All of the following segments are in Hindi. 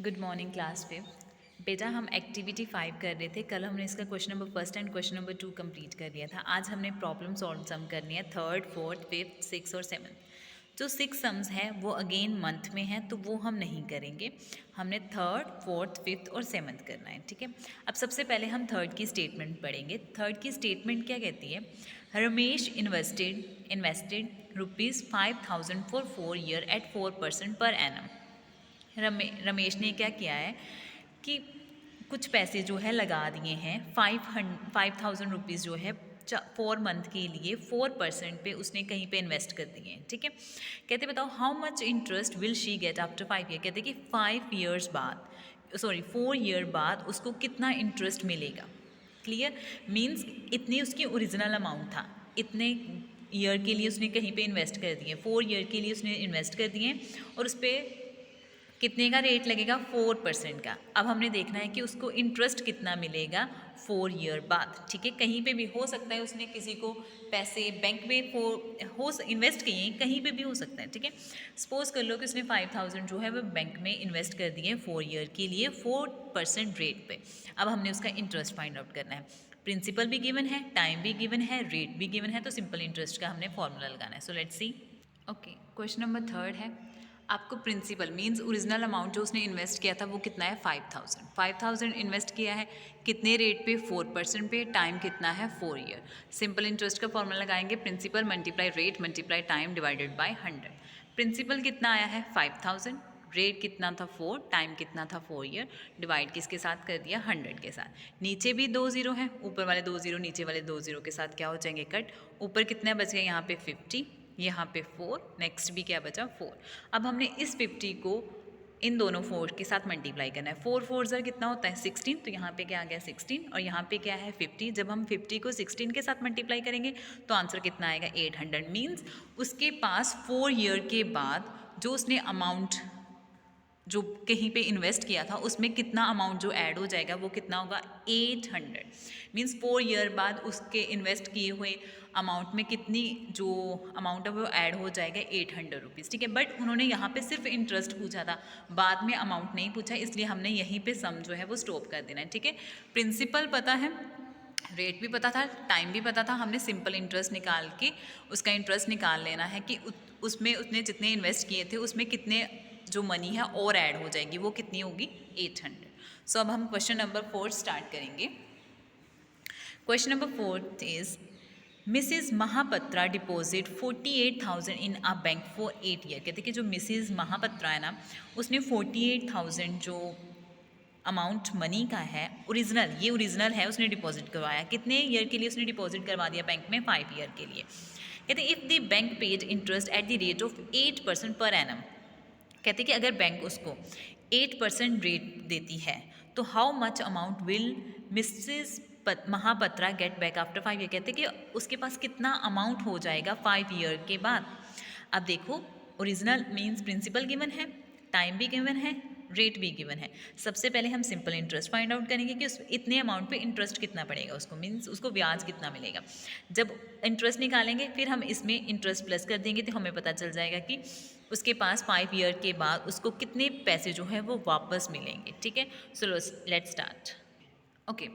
Good morning class 5। बेटा हम एक्टिविटी 5 कर रहे थे। कल हमने इसका question number first and question number 2 complete कर लिया था। आज हमने प्रॉब्लम सॉल्व सम करनी है थर्ड, फोर्थ, फिफ्थ, सिक्स और सेवन्थ। जो सिक्स सम्स हैं वो अगेन मंथ में हैं, तो वो हम नहीं करेंगे। हमने थर्ड, फोर्थ, फिफ्थ और सेवन्थ करना है, ठीक है। अब सबसे पहले हम थर्ड की स्टेटमेंट पढ़ेंगे। थर्ड की स्टेटमेंट क्या कहती है? Ramesh invested ₹5,000 for 4 year at 4% per annum. Ramesh ने क्या किया है कि कुछ पैसे जो है लगा दिए हैं 5,000 रुपीज़ जो है 4 मंथ के लिए 4% पे उसने कहीं पे इन्वेस्ट कर दिए हैं, ठीक है। कहते बताओ how much interest will she get after 5 year. कहते कि 5 ईयर्स बाद 4 ईयर बाद उसको कितना इंटरेस्ट मिलेगा। क्लियर? मीन्स इतनी उसकी ओरिजिनल अमाउंट था, इतने ईयर के लिए उसने कहीं पे इन्वेस्ट कर दिए, 4 ईयर के लिए उसने इन्वेस्ट कर दिए और उस पर कितने का रेट लगेगा? 4% का। अब हमने देखना है कि उसको इंटरेस्ट कितना मिलेगा 4 ईयर बाद, ठीक है। कहीं पे भी हो सकता है उसने किसी को पैसे बैंक में इन्वेस्ट किए हैं, कहीं पे भी हो सकता है, ठीक है। सपोज कर लो कि उसने 5,000 जो है वो बैंक में इन्वेस्ट कर दिए 4 ईयर के लिए 4% रेट पे। अब हमने उसका इंटरेस्ट फाइंड आउट करना है। प्रिंसिपल भी गिवन है, टाइम भी गिवन है, रेट भी गिवन है, तो सिंपल इंटरेस्ट का हमने फॉर्मूला लगाना है। So let's see. Okay, question number third है। आपको प्रिंसिपल मींस ओरिजिनल अमाउंट जो उसने इन्वेस्ट किया था वो कितना है? 5,000 इन्वेस्ट किया है कितने रेट पे? 4% पे। टाइम कितना है? 4 ईयर। सिंपल इंटरेस्ट का फॉर्मूला लगाएंगे, principal multiply rate multiply time divided by 100। Principal कितना आया है? 5,000। रेट कितना था? 4। टाइम कितना था? 4 ईयर। डिवाइड किसके साथ कर दिया? 100 के साथ। नीचे भी 2 जीरो हैं, ऊपर वाले 2 जीरो नीचे वाले 2 जीरो के साथ क्या हो जाएंगे? कट। ऊपर कितने बच गए? यहाँ पे 50, यहाँ पे 4, नेक्स्ट भी क्या बचा? 4। अब हमने इस 50 को इन दोनों 4 के साथ मल्टीप्लाई करना है। 4 4 ज़र कितना होता है? 16। तो यहाँ पे क्या आ गया? 16 और यहाँ पे क्या है? 50। जब हम 50 को 16 के साथ मल्टीप्लाई करेंगे तो आंसर कितना आएगा? 800। मीन्स उसके पास 4 ईयर के बाद जो उसने अमाउंट जो कहीं पे इन्वेस्ट किया था उसमें कितना अमाउंट जो ऐड हो जाएगा वो कितना होगा? 800। मीन्स 4 ईयर बाद उसके इन्वेस्ट किए हुए अमाउंट में कितनी जो अमाउंट है वो ऐड हो जाएगा? 800 रुपीज़, ठीक है। बट उन्होंने यहाँ पे सिर्फ इंटरेस्ट पूछा था, बाद में अमाउंट नहीं पूछा, इसलिए हमने यहीं पे सम जो है वो स्टॉप कर देना है, ठीक है। प्रिंसिपल पता है, रेट भी पता था, टाइम भी पता था, हमने सिंपल इंटरेस्ट निकाल के उसका इंटरेस्ट निकाल लेना है कि उसमें उसने जितने इन्वेस्ट किए थे उसमें कितने जो मनी है और ऐड हो जाएगी, वो कितनी होगी? 800। सो अब हम क्वेश्चन नंबर 4 स्टार्ट करेंगे। Question number 4 is Mrs Mahapatra deposit 48,000 in a bank for 8 year. कहते कि जो मिसिज महापत्रा है ना, उसने 48,000 जो अमाउंट मनी का है ओरिजिनल, ये ओरिजिनल है, उसने डिपॉजिट करवाया। कितने ईयर के लिए उसने डिपॉजिट करवा दिया बैंक में? 5 ईयर के लिए। कहते if the bank paid interest at the rate of 8% per annum. कहते कि अगर बैंक उसको 8% रेट देती है तो how much amount will Mrs Mahapatra get back after 5 year. कहते कि उसके पास कितना अमाउंट हो जाएगा 5 ईयर के बाद। अब देखो, ओरिजिनल मीन्स प्रिंसिपल गिवन है, टाइम भी गिवन है, रेट भी गिवन है। सबसे पहले हम सिंपल इंटरेस्ट फाइंड आउट करेंगे कि उस इतने अमाउंट पे इंटरेस्ट कितना पड़ेगा उसको, मीन्स उसको ब्याज कितना मिलेगा। जब इंटरेस्ट निकालेंगे फिर हम इसमें इंटरेस्ट प्लस कर देंगे तो हमें पता चल जाएगा कि उसके पास 5 ईयर के बाद उसको कितने पैसे जो है वो वापस मिलेंगे, ठीक है। So let's start. Okay,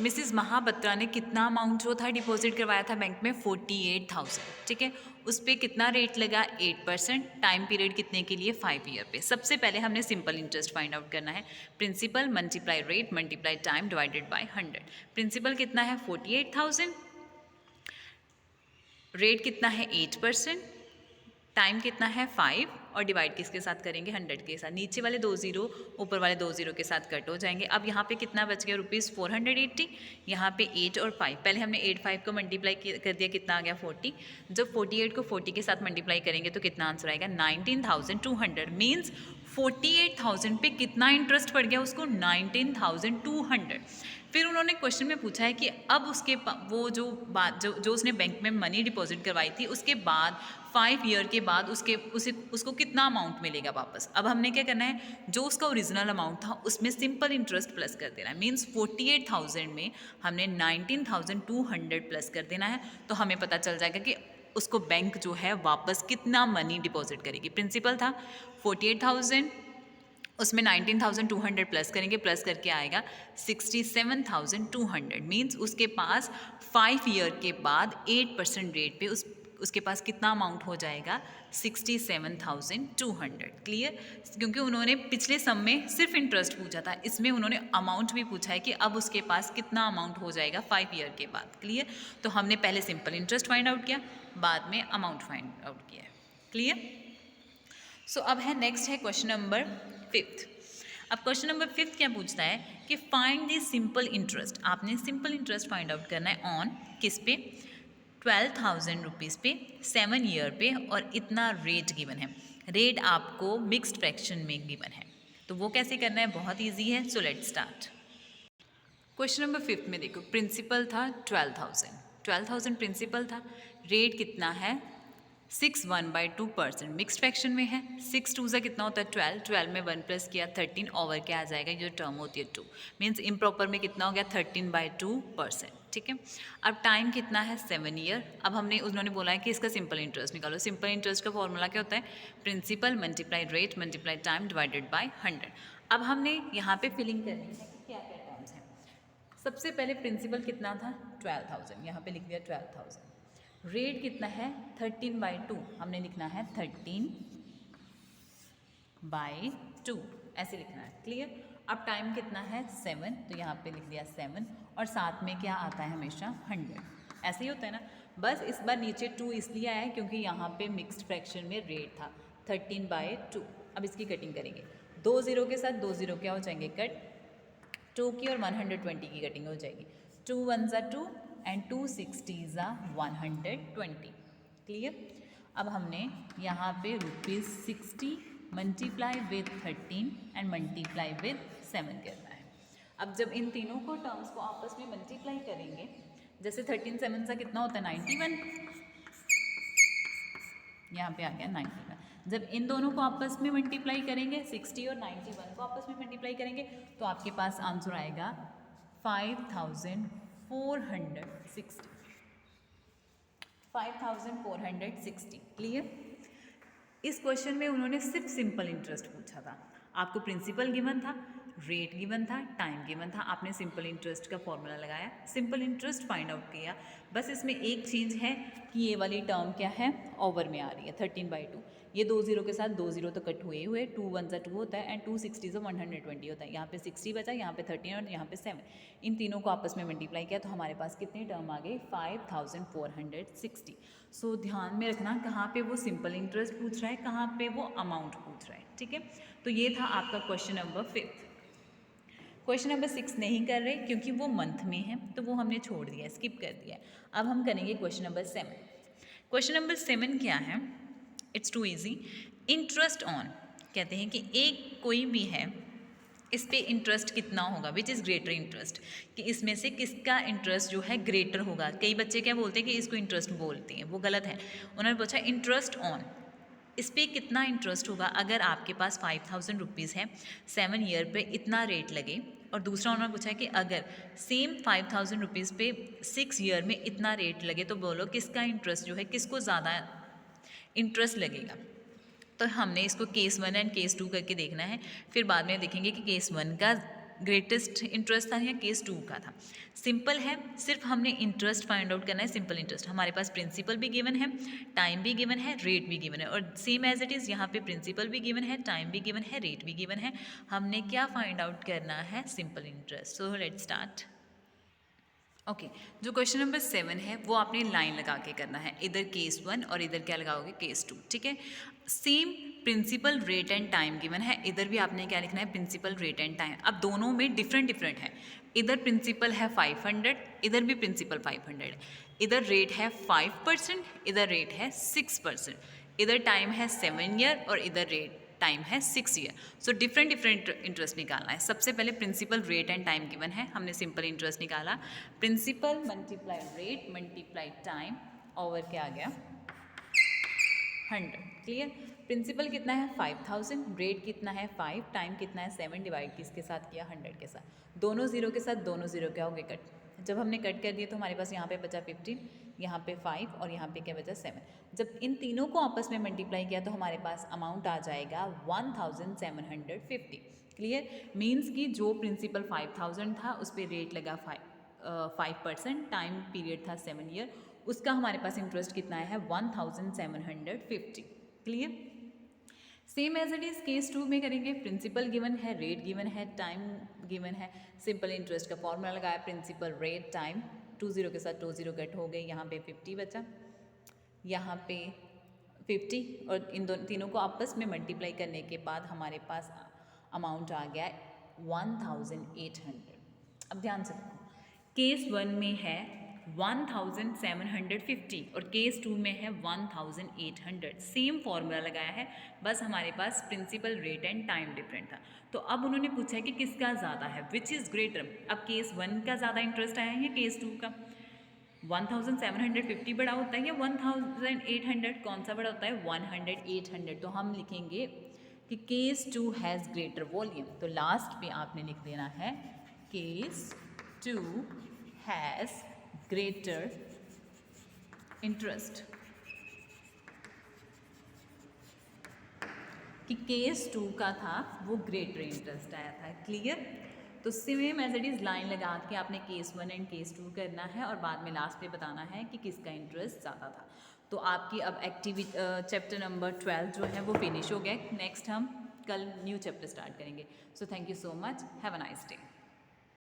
Mrs Mahapatra ने कितना अमाउंट जो था डिपॉजिट करवाया था बैंक में? 48,000, ठीक है। उस पर कितना रेट लगा? 8%। टाइम पीरियड कितने के लिए? 5 ईयर पे। सबसे पहले हमने सिंपल इंटरेस्ट फाइंड आउट करना है, principal multiply rate multiply time divided by 100। Principal कितना है? 48,000। रेट कितना है? 8%। टाइम कितना है? 5। और डिवाइड किसके साथ करेंगे? 100 के साथ। नीचे वाले 2 जीरो ऊपर वाले 2 जीरो के साथ कट हो जाएंगे। अब यहाँ पे कितना बच गया? ₹480। यहाँ पे 8 और 5, पहले हमने 8 5 को मल्टीप्लाई कर दिया, कितना आ गया? 40। जब 48 को 40 के साथ मल्टीप्लाई करेंगे तो कितना आंसर आएगा? 19,200। मीन्स 48,000 पे कितना इंटरेस्ट पड़ गया उसको? 19,200। फिर उन्होंने क्वेश्चन में पूछा है कि अब उसके वो जो बात जो उसने बैंक में मनी डिपॉजिट करवाई थी उसके बाद 5 ईयर के बाद उसको कितना अमाउंट मिलेगा वापस। अब हमने क्या करना है, जो उसका ओरिजिनल अमाउंट था उसमें सिंपल इंटरेस्ट प्लस कर देना है। मीन्स 48,000 में हमने 19,200 प्लस कर देना है, तो हमें पता चल जाएगा कि उसको बैंक जो है वापस कितना मनी डिपॉजिट करेगी। प्रिंसिपल था 48,000 उसमें 19,200 प्लस करेंगे, प्लस करके आएगा 67,200। मीन्स उसके पास 5 ईयर के बाद 8% रेट पे उसके पास कितना अमाउंट हो जाएगा, 67,200। क्लियर? क्योंकि उन्होंने पिछले सम में सिर्फ इंटरेस्ट पूछा था, इसमें उन्होंने अमाउंट भी पूछा है कि अब उसके पास कितना अमाउंट हो जाएगा 5 ईयर के बाद। क्लियर? तो हमने पहले सिंपल इंटरेस्ट फाइंड आउट किया, बाद में अमाउंट फाइंड आउट किया। क्लियर? सो अब है नेक्स्ट है क्वेश्चन नंबर 5। अब क्वेश्चन नंबर 5 क्या पूछता है कि फाइंड द सिंपल इंटरेस्ट। आपने सिंपल इंटरेस्ट फाइंड आउट करना है ऑन किस पे, 12,000 रुपीज़ पे 7 ईयर पे, और इतना रेट गिवन है। रेट आपको मिक्स्ड फ्रैक्शन में गिवन है, तो वो कैसे करना है, बहुत ईजी है। So let's start. Question number 5 में देखो, प्रिंसिपल था 12,000 प्रिंसिपल था, रेट कितना है 6/2%, मिक्स्ड फ्रैक्शन में है। 6 2 से कितना होता है 12, 12 में 1 प्लस किया 13, ओवर क्या आ जाएगा, जो टर्म होती है 2, मीन्स इम्प्रॉपर में कितना हो गया 13/2%। ठीक है? अब टाइम कितना है 7 ईयर। अब हमने उन्होंने बोला है कि इसका सिंपल इंटरेस्ट निकालो। सिंपल इंटरेस्ट का फॉर्मूला क्या होता है, principal multiply rate multiply time divided by 100। अब हमने यहाँ पे फिलिंग करनी है कि क्या क्या टर्म्स हैं। सबसे पहले प्रिंसिपल कितना था 12,000, यहाँ पे लिख दिया 12,000। रेट कितना है 13/2, हमने लिखना है 13/2, ऐसे लिखना है। क्लियर? अब टाइम कितना है 7, तो यहाँ पे लिख दिया 7, और साथ में क्या आता है हमेशा 100। ऐसे ही होता है ना, बस इस बार नीचे 2 इसलिए आया है क्योंकि यहाँ पे मिक्स्ड फ्रैक्शन में रेट था 13/2। अब इसकी कटिंग करेंगे, 2 0 के साथ 2 0 क्या हो जाएंगे कट, 2 की और 120 की कटिंग हो जाएगी। 2 1 ज़ा 2 एंड 2 60 ज़ा 120। क्लियर? अब हमने यहाँ पे ₹60 multiply with 13 and multiply with 7 करना है। अब जब इन तीनों को टर्म्स को आपस में मल्टीप्लाई करेंगे, जैसे 13 7 सा कितना होता है 91, यहाँ पे आ गया 91। जब इन दोनों को आपस में मल्टीप्लाई करेंगे, 60 और 91 को आपस में मल्टीप्लाई करेंगे, तो आपके पास आंसर आएगा 5,460। 5,460। क्लियर? इस क्वेश्चन में उन्होंने सिर्फ सिंपल इंटरेस्ट पूछा था, आपको प्रिंसिपल गिवन था, रेट गिवन था, टाइम गिवन था, आपने सिंपल इंटरेस्ट का फॉर्मूला लगाया, सिंपल इंटरेस्ट फाइंड आउट किया। बस इसमें एक चीज़ है कि ये वाली टर्म क्या है, ओवर में आ रही है 13/2। ये 2 0 के साथ 2 0 तो कट हुए हुए, 2 1 ज़ा 2 होता है एंड 2 60 ज़ा 120 होता है। यहाँ पे 60 बचा, यहाँ पे 13 और यहाँ पे 7, इन तीनों को आपस में मल्टीप्लाई किया तो हमारे पास कितनी टर्म आ गई 5,460। सो ध्यान में रखना कहाँ पे वो सिंपल इंटरेस्ट पूछ रहा है, कहाँ पे वो अमाउंट पूछ रहा है। ठीक है? तो ये था आपका क्वेश्चन नंबर 5। क्वेश्चन नंबर 6 नहीं कर रहे क्योंकि वो मंथ में है, तो वो हमने छोड़ दिया, स्किप कर दिया। अब हम करेंगे क्वेश्चन नंबर 7। क्वेश्चन नंबर 7 क्या है, it's too easy. Interest on, कहते हैं कि एक कोई भी है, इस पे इंटरेस्ट कितना होगा, विच इज़ ग्रेटर इंटरेस्ट, कि इसमें से किसका इंटरेस्ट जो है ग्रेटर होगा। कई बच्चे क्या बोलते हैं कि इसको इंटरेस्ट बोलते हैं, वो गलत है। उन्होंने पूछा इंटरेस्ट ऑन, इस पर कितना इंटरेस्ट होगा अगर आपके पास 5,000 रुपीज़ है, 7 ईयर पे इतना रेट लगे। और दूसरा उन्होंने पूछा है कि अगर सेम 5,000 रुपीज़ पे 6 ईयर में इतना रेट लगे, तो बोलो किसका इंटरेस्ट जो है, किसको ज़्यादा इंटरेस्ट लगेगा। तो हमने इसको केस 1 एंड केस 2 करके देखना है, फिर बाद में देखेंगे कि केस 1 का ग्रेटेस्ट इंटरेस्ट था या केस 2 का था। सिंपल है, सिर्फ हमने इंटरेस्ट फाइंड आउट करना है, सिंपल इंटरेस्ट। हमारे पास प्रिंसिपल भी गिवन है, टाइम भी गिवन है, रेट भी गिवन है, और सेम एज इट इज़ यहाँ पे प्रिंसिपल भी गिवन है, टाइम भी गिवन है, रेट भी गिवन है। हमने क्या फाइंड आउट करना है, simple interest. So let's start. Okay, जो क्वेश्चन नंबर 7 है वो आपने लाइन लगा के करना है, इधर केस 1 और इधर क्या लगाओगे केस 2। ठीक है? Same principal rate and time given है, इधर भी आपने क्या लिखना है, प्रिंसिपल रेट एंड टाइम। अब दोनों में डिफरेंट डिफरेंट है, इधर प्रिंसिपल है 500, इधर भी प्रिंसिपल 500 है, इधर रेट है 5%, इधर रेट है 6%, इधर टाइम है 7 ईयर और इधर रेट टाइम है 6 year. So different different interest निकालना है। सबसे पहले principal rate and time given है, हमने सिंपल इंटरेस्ट निकाला, principal multiply rate multiply time over क्या आ गया 100। क्लियर? प्रिंसिपल कितना है 5,000, रेट कितना है 5, टाइम कितना है 7, डिवाइड किसके साथ किया 100 के साथ। दोनों जीरो के साथ दोनों जीरो क्या हो गए कट। जब हमने कट कर दिए तो हमारे पास यहाँ पे बचा 15, यहाँ पे 5 और यहाँ पे क्या बचा 7। जब इन तीनों को आपस में मल्टीप्लाई किया तो हमारे पास अमाउंट आ जाएगा 1750। क्लियर, मीन्स कि जो प्रिंसिपल 5000 था उस पर रेट लगा 5%, टाइम पीरियड था 7 ईयर, उसका हमारे पास इंटरेस्ट कितना है 1750। Clear, same as it is case 2 में करेंगे। प्रिंसिपल गिवन है, रेट गिवन है, टाइम गिवन है, सिंपल इंटरेस्ट का फॉर्मूला लगाया, प्रिंसिपल रेट टाइम, 20 के साथ 20 कट हो गए, यहाँ पे 50 बचा, यहाँ पे 50 और इन दोनों तीनों को आपस में मल्टीप्लाई करने के बाद हमारे पास अमाउंट आ गया 1800। अब ध्यान से देखो, केस 1 में है 1750 और केस 2 में है 1800। सेम फॉर्मूला लगाया है, बस हमारे पास principal rate and time different था। तो अब उन्होंने पूछा है कि किसका ज़्यादा है, विच इज़ ग्रेटर। अब केस 1 का ज़्यादा इंटरेस्ट आया है या केस 2 का। 1750 बड़ा होता है या 1800, कौन सा बड़ा होता है 1800। तो हम लिखेंगे कि केस 2 हैज़ ग्रेटर वॉल्यूम। तो लास्ट पे आपने लिख देना है केस 2 हैज़ ग्रेटर इंटरेस्ट, कि केस 2 का था वो ग्रेटर इंटरेस्ट आया था। क्लियर, तो same as it is line लगा के आपने केस 1 एंड केस 2 करना है और बाद में लास्ट पे बताना है कि किसका इंटरेस्ट ज़्यादा था। तो आपकी अब एक्टिविटी चैप्टर नंबर 12 जो है वो फिनिश हो गया। नेक्स्ट हम कल न्यू चैप्टर स्टार्ट करेंगे। So thank you so much, have a nice day.